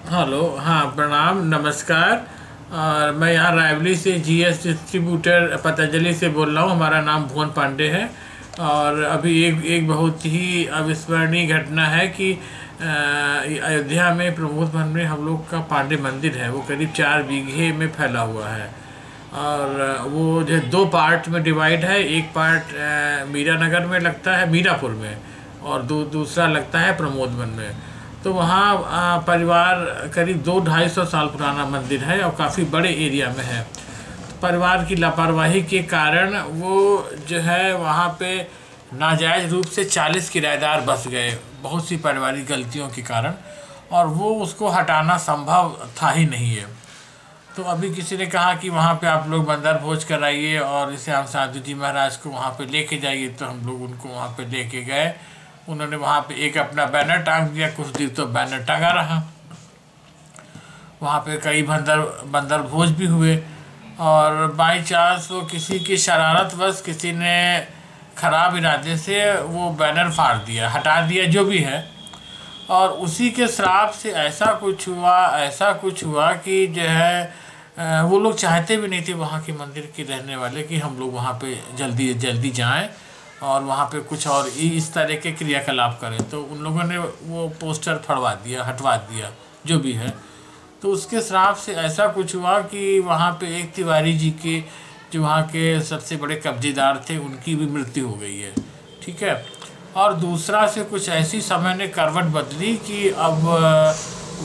Hello, हाँ प्रणाम, नमस्कार। और मैं यहाँ रायबली से जीएस डिस्ट्रीब्यूटर पतंजलि से बोल रहा हूँ। हमारा नाम भुवन पांडे है। और अभी एक एक बहुत ही अविस्मरणीय घटना है कि अयोध्या में प्रमोद वन में हम लोग का पांडे मंदिर है, वो करीब 4 बीघे में फैला हुआ है। और वो जो दो पार्ट में डिवाइड है। एक पार्ट मीरा नगर में लगता है, मीरापुर में, और दूसरा लगता है प्रमोद वन में। तो वहाँ परिवार करीब 200-250 साल पुराना मंदिर है और काफ़ी बड़े एरिया में है। तो परिवार की लापरवाही के कारण वो जो है वहाँ पे नाजायज़ रूप से 40 किराएदार बस गए, बहुत सी पारिवारिक गलतियों के कारण। और वो उसको हटाना संभव था ही नहीं है। तो अभी किसी ने कहा कि वहाँ पे आप लोग बंदर भोज कराइए और इसे हम साधु जी महाराज को वहाँ पे लेके जाइए। तो हम लोग उनको वहाँ पे लेके गए। उन्होंने वहाँ पे एक अपना बैनर टांग दिया, कुछ दिन तो बैनर टंगा रहा। वहाँ पे कई बंदर बंदर भोज भी हुए। और बाई चांस वो किसी की शरारतवश किसी ने खराब इरादे से वो बैनर फाड़ दिया, हटा दिया, जो भी है। और उसी के श्राप से ऐसा कुछ हुआ कि जो है वो लोग चाहते भी नहीं थे, वहाँ के मंदिर के रहने वाले, कि हम लोग वहाँ पे जल्दी जल्दी जाएं और वहाँ पे कुछ और इस तरह के क्रियाकलाप करें। तो उन लोगों ने वो पोस्टर फड़वा दिया, हटवा दिया, जो भी है। तो उसके श्राप से ऐसा कुछ हुआ कि वहाँ पे एक तिवारी जी के, जो वहाँ के सबसे बड़े कब्जेदार थे, उनकी भी मृत्यु हो गई है। ठीक है। और दूसरा से कुछ ऐसी समय ने करवट बदली कि अब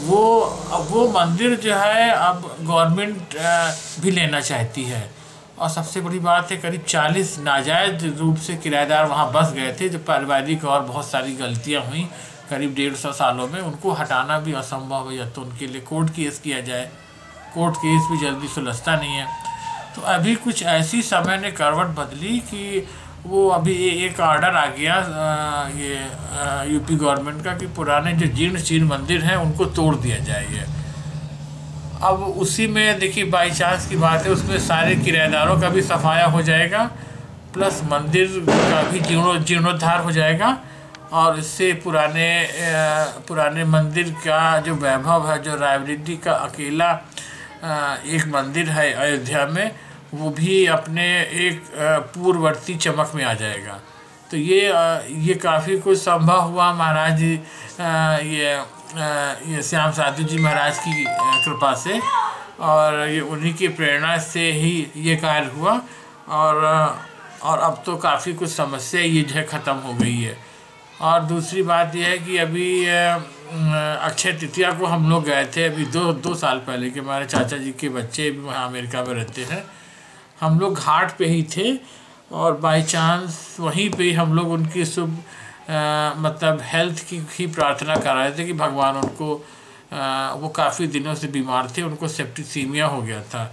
वो मंदिर जो है अब गवर्नमेंट भी लेना चाहती है। और सबसे बड़ी बात है, करीब 40 नाजायज़ रूप से किराएदार वहाँ बस गए थे, जो पारिवारिक और बहुत सारी गलतियाँ हुई करीब 150 सालों में। उनको हटाना भी असंभव है, या तो उनके लिए कोर्ट केस किया जाए। कोर्ट केस भी जल्दी सुलझता नहीं है। तो अभी कुछ ऐसी समय ने करवट बदली कि वो अभी एक ऑर्डर आ गया ये यूपी गवर्नमेंट का, कि पुराने जो जीर्ण शीर्ण मंदिर हैं उनको तोड़ दिया जाए। अब उसी में देखिए, बाई चांस की बात है, उसमें सारे किराएदारों का भी सफाया हो जाएगा, प्लस मंदिर का भी जीर्णोद्धार हो जाएगा। और इससे पुराने मंदिर का जो वैभव है, जो रायबरेली का अकेला एक मंदिर है अयोध्या में, वो भी अपने एक पूर्ववर्ती चमक में आ जाएगा। तो ये काफ़ी कुछ संभव हुआ महाराज जी, ये श्याम साधु जी महाराज की कृपा से। और ये उन्हीं की प्रेरणा से ही ये कार्य हुआ। और अब तो काफ़ी कुछ समस्या ये जो है ख़त्म हो गई है। और दूसरी बात यह है कि अभी अक्षय तृतीया को हम लोग गए थे, अभी 2 साल पहले, कि हमारे चाचा जी के बच्चे भी वहाँ अमेरिका में रहते हैं। हम लोग घाट पे ही थे और बाय चांस वहीं पे ही हम लोग उनकी शुभ मतलब हेल्थ की ही प्रार्थना कर रहे थे कि भगवान उनको वो काफ़ी दिनों से बीमार थे, उनको सेप्टिसीमिया हो गया था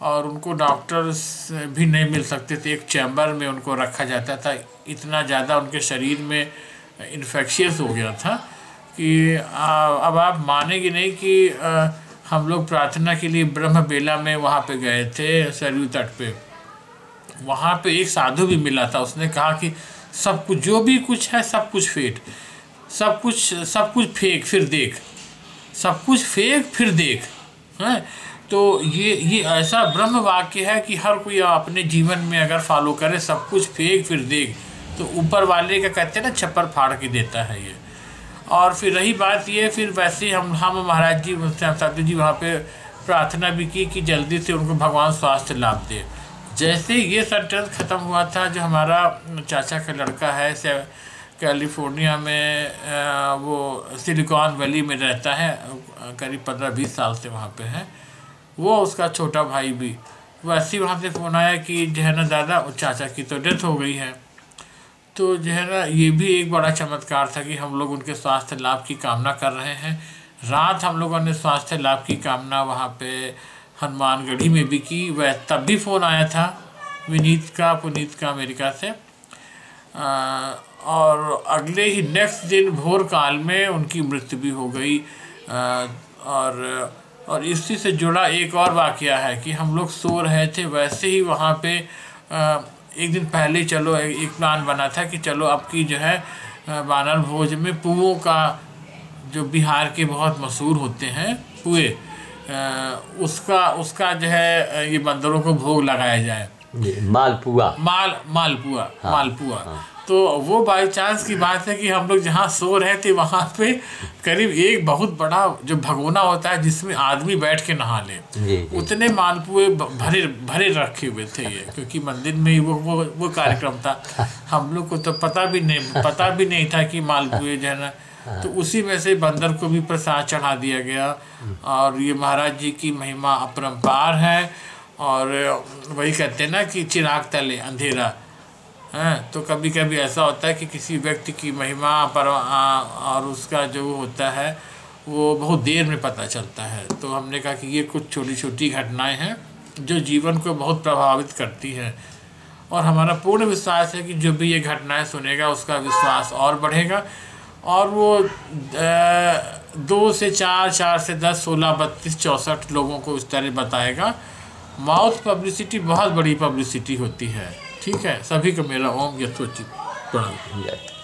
और उनको डॉक्टर्स भी नहीं मिल सकते थे। एक चैम्बर में उनको रखा जाता था, इतना ज़्यादा उनके शरीर में इन्फेक्शियस हो गया था कि अब आप मानेंगे नहीं कि हम लोग प्रार्थना के लिए ब्रह्म बेला में वहाँ पे गए थे, सरयू तट पे। वहाँ पे एक साधु भी मिला था, उसने कहा कि सब कुछ, जो भी कुछ है, सब कुछ फेक, सब कुछ फेक फिर देख, सब कुछ फेक फिर देख हैं। तो ये ऐसा ब्रह्म वाक्य है कि हर कोई अपने जीवन में अगर फॉलो करे, सब कुछ फेक फिर देख, तो ऊपर वाले का कहते हैं ना, छप्पर फाड़ के देता है ये। और फिर रही बात ये, फिर वैसे ही हम महाराज जी साधु जी वहाँ पे प्रार्थना भी की कि जल्दी से उनको भगवान स्वास्थ्य लाभ दे। जैसे ये सेंटेंस ख़त्म हुआ था, जो हमारा चाचा का लड़का है कैलिफोर्निया में, वो सिलिकॉन वैली में रहता है, करीब 15-20 साल से वहाँ पे है वो, उसका छोटा भाई भी। वैसे ही वहाँ से फ़ोन आया कि जो है ना दादा, चाचा की तो डेथ हो गई है। तो जो है ना, ये भी एक बड़ा चमत्कार था कि हम लोग उनके स्वास्थ्य लाभ की कामना कर रहे हैं। रात हम लोगों ने स्वास्थ्य लाभ की कामना वहाँ पे हनुमानगढ़ी में भी की। वह तब भी फ़ोन आया था पुनीत का अमेरिका से। और अगले ही नेक्स्ट दिन भोर काल में उनकी मृत्यु भी हो गई। और इसी से जुड़ा एक और वाक़या है कि हम लोग सो रहे थे, वैसे ही वहाँ पे एक दिन पहले चलो एक प्लान बना था कि चलो अब की जो है वानर भोज में पुओं का जो बिहार के बहुत मशहूर होते हैं पुए, उसका जो है ये बंदरों को भोग लगाया जाए। मालपुआ। मालपुआ। हाँ, मालपुआ। हाँ। तो वो बाई चांस की बात है कि हम लोग जहाँ सो रहे थे वहाँ पे करीब एक बहुत बड़ा जो भगोना होता है जिसमें आदमी बैठ के नहा ले, उतने मालपुए भरे भरे रखे हुए थे ये, क्योंकि मंदिर में ही वो कार्यक्रम था। हम लोग को तो पता भी नहीं था कि मालपुए जो है ना, तो उसी में से बंदर को भी प्रसाद चढ़ा दिया गया। और ये महाराज जी की महिमा अपरंपार है। और वही कहते हैं ना कि चिराग तले अंधेरा है। तो कभी कभी ऐसा होता है कि किसी व्यक्ति की महिमा पर और उसका जो होता है वो बहुत देर में पता चलता है। तो हमने कहा कि ये कुछ छोटी छोटी घटनाएं हैं जो जीवन को बहुत प्रभावित करती हैं। और हमारा पूर्ण विश्वास है कि जो भी ये घटनाएं सुनेगा उसका विश्वास और बढ़ेगा, और वो 2 से 4, 4 से 10, 16, 32, 64 लोगों को इस तरह बताएगा। माउथ पब्लिसिटी बहुत बड़ी पब्लिसिटी होती है। ठीक है, सभी को मेरा ओम यथोचित प्रणाम।